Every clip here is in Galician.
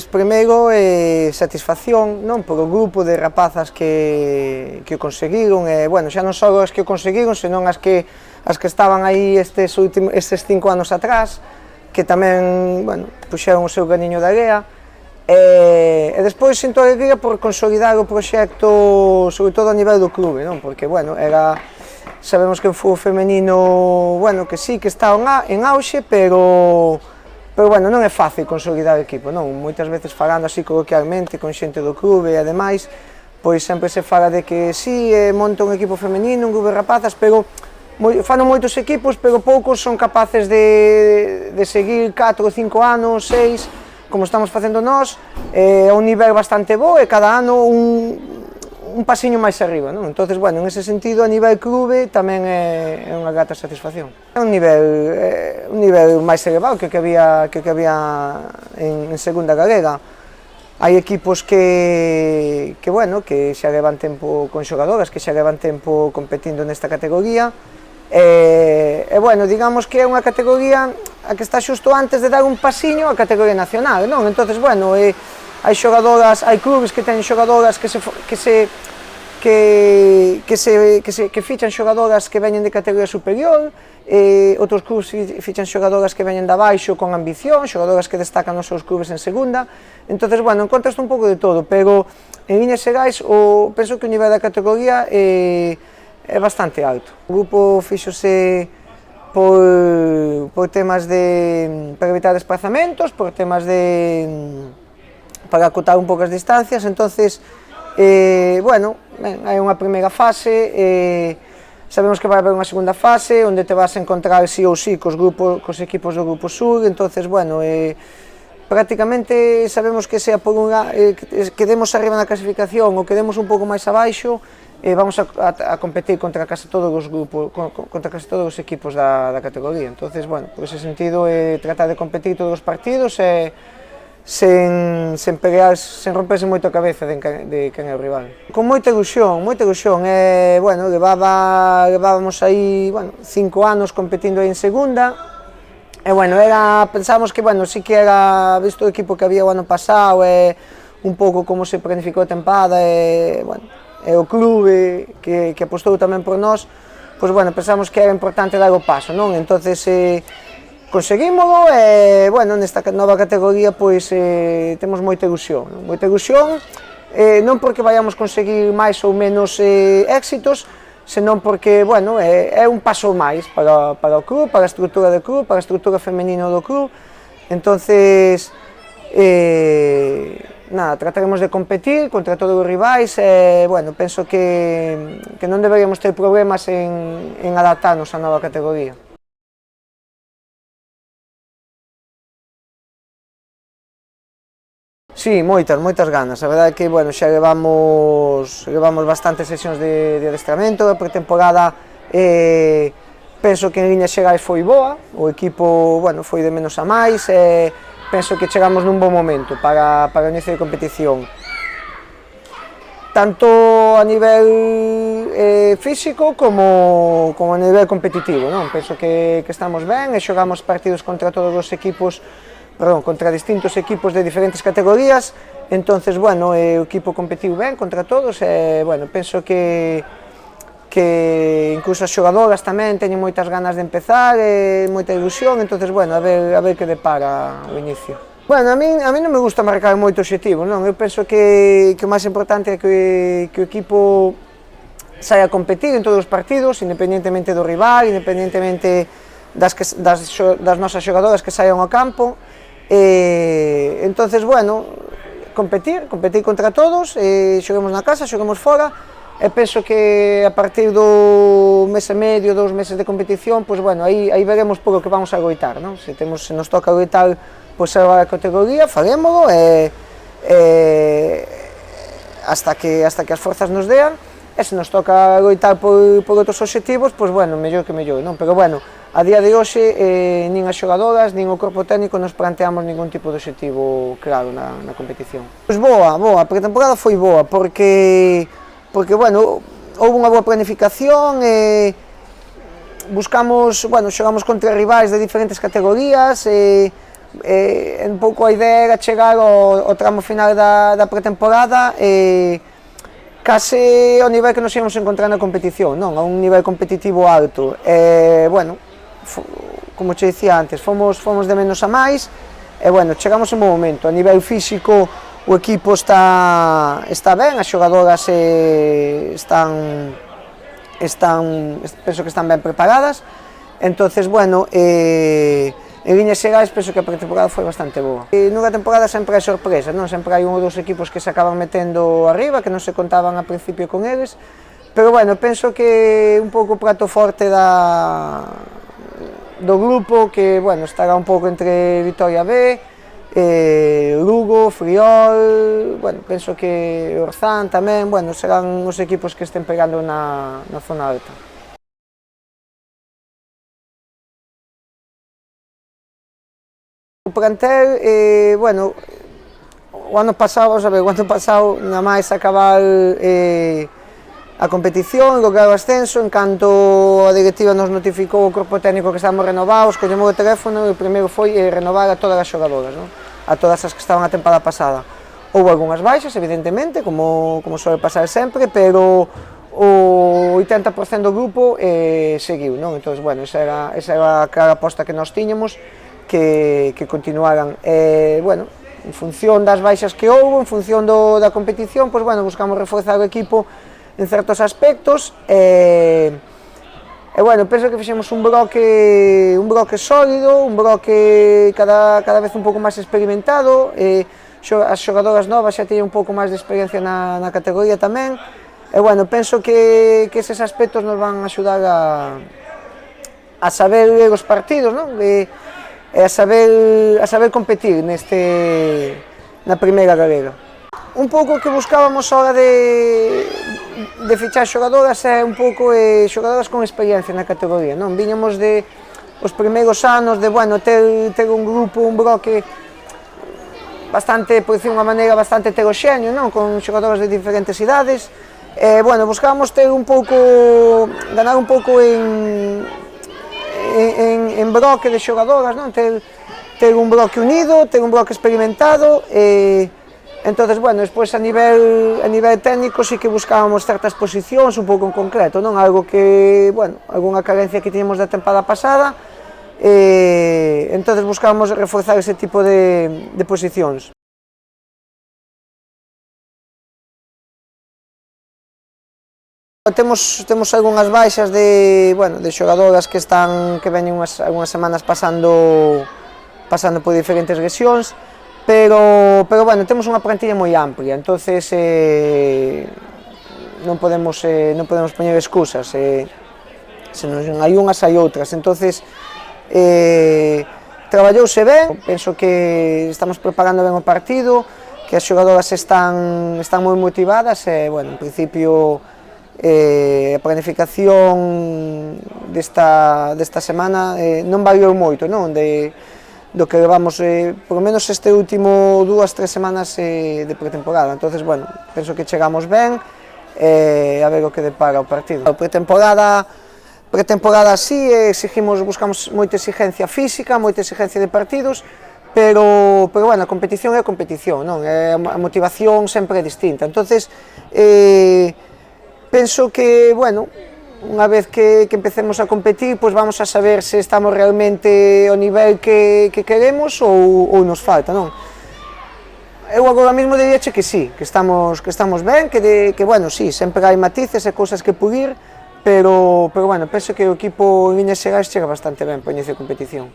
Primeiro, satisfacción, non, polo grupo de rapazas que o conseguiron, bueno, xa non só as que o conseguiron, senón as que estaban aí estes 5 anos atrás, que tamén, bueno, puxeron o seu ganiño de area, e despois sinto alegría por consolidar o proxecto, sobre todo a nivel do clube, non, porque, bueno, sabemos que o fútbol femenino, bueno, que sí, que está en auxe, pero bueno, non é fácil consolidar o equipo, non? Moitas veces falando así coloquialmente con xente do clube e ademais, pois sempre se fala de que sí, monta un equipo femenino, un grupo de rapazas, pero fan moitos equipos, pero poucos son capaces de seguir 4 ou 5 anos, 6, como estamos facendo nós, a un nivel bastante bo e cada ano un pasiño máis arriba, non? Entonces, bueno, en ese sentido, a nivel clube tamén é unha grata satisfacción. É un nivel máis elevado que había en segunda galega. Hai equipos que xa levan tempo con xogadoras, que xa levan tempo competindo nesta categoría, bueno, digamos que é unha categoría a que está xusto antes de dar un pasiño á categoría nacional, non? Entonces, bueno, hai xogadoras, hai clubes que teñen xogadoras que fichan xogadoras que veñen de categoría superior, outros clubes fichan xogadoras que veñen de abaixo con ambición, xogadoras que destacan nos seus clubes en segunda. Entonces, bueno, encontraste un pouco de todo, pero en líneas xerais penso que o nivel da categoría é bastante alto. O grupo fíxose por temas para evitar desplazamentos, por temas para acotar un pouco as distancias, entonces, bueno, hai unha primeira fase, sabemos que vai haber unha segunda fase, onde te vas a encontrar sí ou sí cos equipos do Grupo Sur, entonces, bueno, prácticamente sabemos que sea por quedemos arriba na clasificación ou quedemos un pouco máis abaixo, vamos a competir contra case todos os grupos, contra case todos os equipos da categoría, entonces, bueno, por ese sentido, tratar de competir todos os partidos sen romperse moito a cabeza de quen é o rival. Con moita ilusión, bueno, levábamos aí, bueno, 5 anos competindo aí en segunda, e, bueno, pensábamos que, bueno, sí que era, visto o equipo que había o ano pasado, un pouco como se planificou a tempada, bueno, o clube que apostou tamén por nós, pois, bueno, pensamos que era importante dar o paso, non? Entonces, conseguímolo e, bueno, nesta nova categoría, pois, temos moita ilusión, non porque vayamos conseguir máis ou menos éxitos, senón porque, bueno, é un paso máis para o club, para a estrutura do club, para a estrutura femenina do club, entonces, nada, trataremos de competir contra todos os rivais e, bueno, penso que non deberíamos ter problemas en adaptarnos á nova categoría. Sí, moitas ganas, a verdade é que, bueno, xa levamos bastantes sesións de adestramento, a pretemporada penso que en líneas xerais foi boa, o equipo, bueno, foi de menos a máis, penso que chegamos nun bon momento para o inicio de competición, tanto a nivel físico como a nivel competitivo, non? Penso que estamos ben e xogamos partidos contra todos os equipos, contra distintos equipos de diferentes categorías, entonces, bueno, o equipo competiu ben contra todos e, bueno, penso que incluso as xogadoras tamén teñen moitas ganas de empezar, moita ilusión, entonces, bueno, a ver que depara o inicio. Bueno, a mí non me gusta marcar moito obxectivo, non? Eu penso que o máis importante é que o equipo saia a competir en todos os partidos, independentemente do rival, independentemente das nosas xogadoras que saian ao campo, entonces, bueno, competir contra todos, xoguemos na casa, xoguemos fora, e penso que a partir do mes e medio, 2 meses de competición, pois, bueno, aí veremos polo que vamos a loitar, non? Se nos toca loitar por salvar a categoría, farémolo, hasta que as forzas nos dean, e se nos toca loitar por outros obxectivos, pois, bueno, mellor que mellor, non? Pero, bueno, a día de hoxe, nin as xogadoras, nin o corpo técnico nos planteamos ningún tipo de obxectivo claro na competición. Pois boa, a pretemporada foi boa, porque, bueno, houve unha boa planificación, buscamos, bueno, xogamos contra rivais de diferentes categorías, un pouco a idea era chegar ao tramo final da pretemporada case ao nivel que nos íamos encontrar na competición, non? A un nivel competitivo alto. Bueno, como che dicía antes, fomos de menos a máis, e bueno, chegamos en bom momento. A nivel físico o equipo está ben, as xogadoras penso que están ben preparadas, entonces, bueno, en líneas xerais, penso que a pretemporada foi bastante boa. Nunha temporada sempre hai sorpresas, non? Sempre hai un ou dous equipos que se acaban metendo arriba, que non se contaban a principio con eles, pero, bueno, penso que un pouco o prato forte do grupo, que, bueno, estará un pouco entre Vitoria B, Lugo, Friol, bueno, penso que Orzán tamén, bueno, serán os equipos que estén pegando na zona alta. O plantel, bueno, o ano pasado, nada máis acabar a competición, lograr o ascenso, en canto a directiva nos notificou o corpo técnico que estábamos renovados, collemos o teléfono e o primeiro foi renovar a todas as xogadoras, non? A todas as que estaban a tempada pasada. Houve algunhas baixas, evidentemente, como suele pasar sempre, pero o 80% do grupo seguiu, non? Entón, bueno, esa era a clara aposta que nós tiñamos, que continuaran. Bueno, en función das baixas que houve, en función da competición, pois, bueno, buscamos reforzar o equipo en certos aspectos, bueno, penso que fixemos un bloque sólido, un bloque cada vez un pouco máis experimentado, as xogadoras novas xa teñen un pouco máis de experiencia na categoría tamén, e, bueno, penso que eses aspectos nos van axudar a saber ler os partidos, non? E a saber competir na primeira galega. Un pouco o que buscábamos a hora de fichar xogadoras é un pouco xogadoras con experiencia na categoría, non? Viñamos os primeiros anos de, bueno, ter un grupo, un bloque bastante, por dicir unha maneira, bastante heteroxéneo, non? Con xogadoras de diferentes idades, bueno, buscábamos ter un pouco, ganar un pouco en bloque de xogadoras, non? Ter un bloque unido, ter un bloque experimentado, entonces, bueno, despois a nivel técnico sí que buscábamos certas posicións un pouco en concreto, non? Algo que, bueno, algunha carencia que tiñamos da tempada pasada, entonces buscábamos reforzar ese tipo de posicións. Temos algunhas baixas de xogadoras que veñen algunhas semanas pasando por diferentes lesións, pero, bueno, temos unha plantilla moi amplia, entonces non podemos poñer excusas, se non hai unhas hai outras, entonces traballouse ben, penso que estamos preparando ben o partido, que as xogadoras están moi motivadas, e, bueno, en principio a planificación desta semana non variou moito, non? Do que levamos, por lo menos este último 2-3 semanas de pretemporada, entonces, bueno, penso que chegamos ben, a ver o que depara o partido. A pretemporada sí, buscamos moita exigencia física, moita exigencia de partidos, pero, bueno, a competición é a competición, non? A motivación sempre é distinta, entonces, penso que, bueno, unha vez que empecemos a competir, pois vamos a saber se estamos realmente ao nivel que queremos ou nos falta, non? Eu agora mesmo diríache que sí, que estamos ben, que, bueno, sí, sempre hai matices e cousas que pulir, pero, bueno, penso que o equipo en líneas xerais chega bastante ben para o inicio de competición.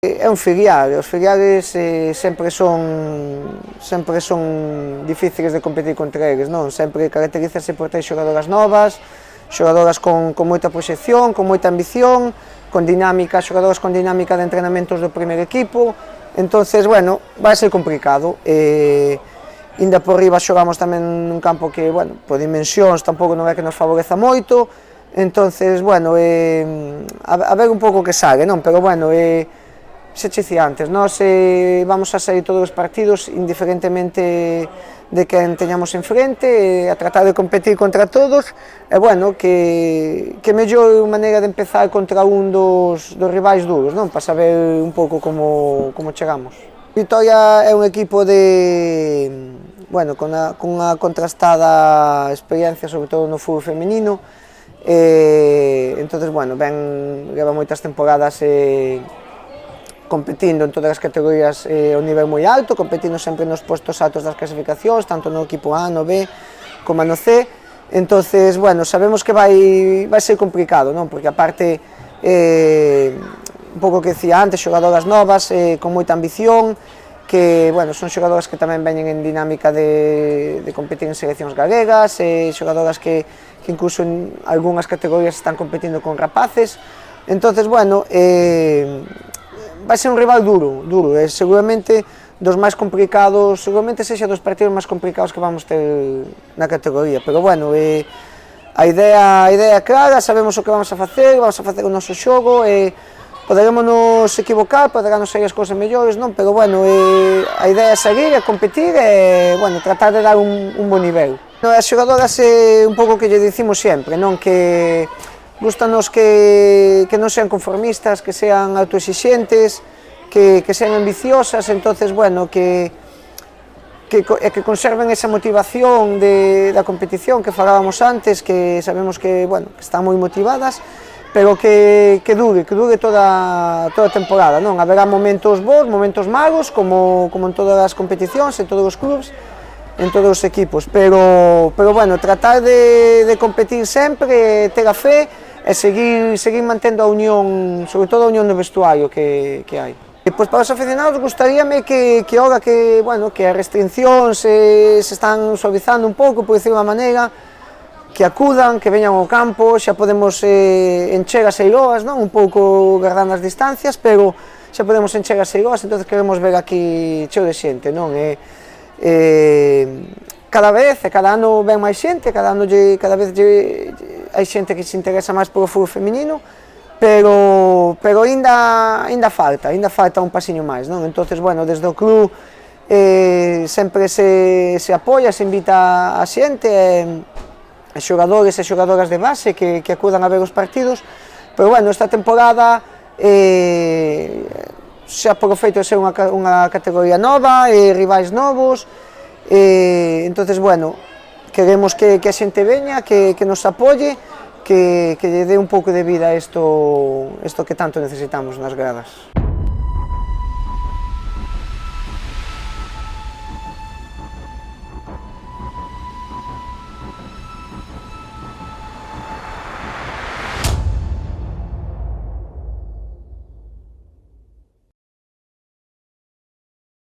É un filial, os filiales sempre son difíciles de competir contra eles, non? Sempre caracterízase por ter xogadoras novas, xogadoras con moita proxección, con moita ambición, xogadoras con dinámica de entrenamentos do primeiro equipo, entonces, bueno, vai ser complicado. Inda por riba xogamos tamén nun campo que, bueno, por dimensións tampouco non é que nos favoreza moito, entonces, bueno, a ver un pouco que sale, non? Pero, bueno, Xa che dicía antes, nós vamos a sair todos os partidos indiferentemente de quen teñamos enfrente, a tratar de competir contra todos, e bueno, que mellor maneira de empezar contra un dos rivais duros, non? Para saber un pouco como chegamos. Vitoria é un equipo bueno, con unha contrastada experiencia, sobre todo no fútbol femenino, entonces, bueno, leva moitas temporadas competindo en todas as categorías ao nivel moi alto, competindo sempre nos postos altos das clasificacións, tanto no equipo A, no B, como no C. Entonces, bueno, sabemos que vai ser complicado, non? Porque aparte, un pouco que decía antes, xogadoras novas, con moita ambición, que, bueno, son xogadoras que tamén veñen en dinámica de competir en seleccións galegas, xogadoras que incluso en algunhas categorías están competindo con rapaces. Entonces, bueno, vai ser un rival duro, seguramente dos máis complicados, seguramente sexa dos partidos máis complicados que vamos ter na categoría, pero bueno, a idea é clara, sabemos o que vamos a facer o noso xogo, poderemos nos equivocar, poderán sair as cousas mellores, non? Pero bueno, a idea é seguir, é competir e, bueno, tratar de dar un bon nivel. As xogadoras é un pouco que lle dicimos sempre, non? Que gustanos que non sean conformistas, que sean autoexixentes, que sean ambiciosas, entonces, bueno, que conserven esa motivación da competición que falábamos antes, que sabemos que, bueno, que están moi motivadas, pero que dure toda a temporada, non? Haberá momentos bons, momentos malos, como en todas as competicións, en todos os clubs, en todos os equipos, pero bueno, tratar de competir sempre, ter a fe, e seguir mantendo a unión, sobre todo a unión no vestuario que hai. Pois para os aficionados gustaríame que ahora que, bueno, que as restriccións se están suavizando un pouco, por decir unha maneira, que acudan, que veñan ao campo, xa podemos encher as eiroas, non? Un pouco guardando as distancias, pero xa podemos encher as eiroas, entonces queremos ver aquí cheo de xente, non? Cada ano ven máis xente, cada vez hai xente que se interesa máis polo fútbol feminino, pero ainda falta un pasiño máis, non? Entonces, bueno, desde o club sempre se apoia, se invita a xente, xogadores e xogadoras de base que acudan a ver os partidos, pero bueno, esta temporada xa por o feito de ser unha categoría nova, rivais novos, entonces, bueno, queremos que a xente veña, que nos apoie, que lle dé un pouco de vida a isto que tanto necesitamos nas gradas.